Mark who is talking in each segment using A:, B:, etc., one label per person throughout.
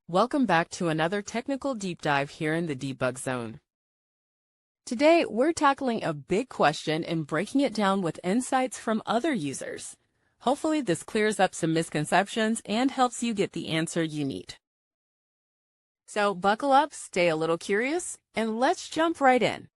A: Welcome back to another technical deep dive here in the debug zone. Today, we're tackling a big question and breaking it down with insights from other users. Hopefully, this clears up some misconceptions and helps you get the answer you need. So buckle up, stay a little curious, and let's jump right in.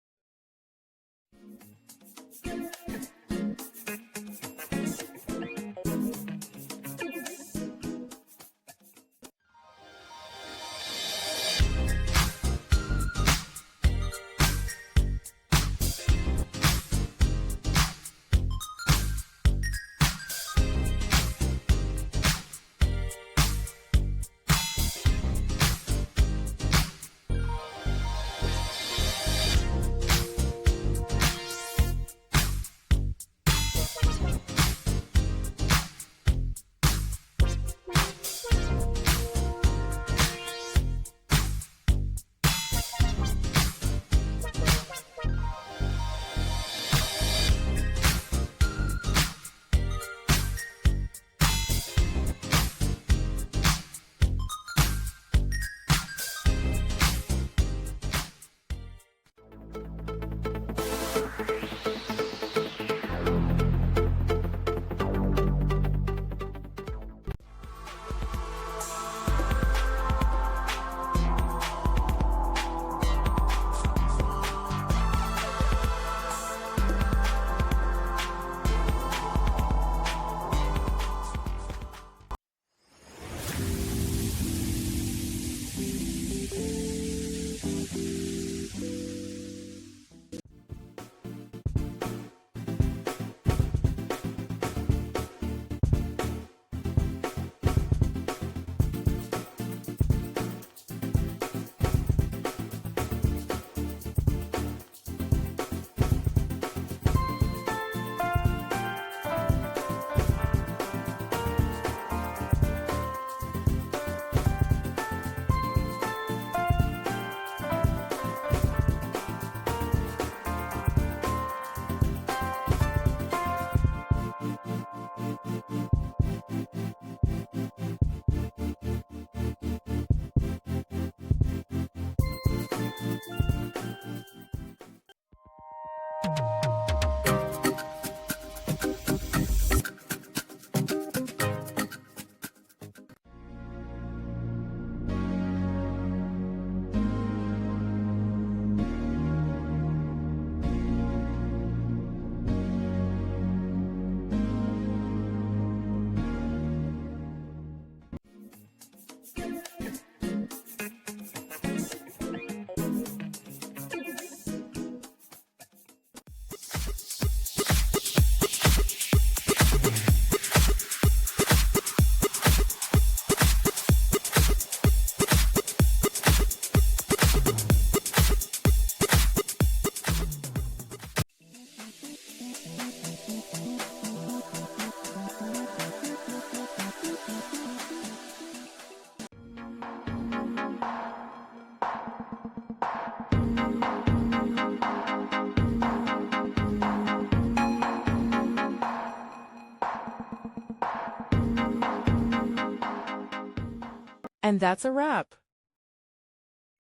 A: And that's a wrap.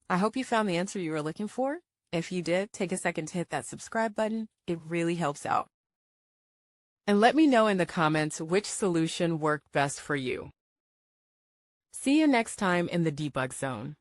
A: I hope you found the answer you were looking for. If you did, take a second to hit that subscribe button. It really helps out. And let me know in the comments which solution worked best for you. See you next time in the debug zone.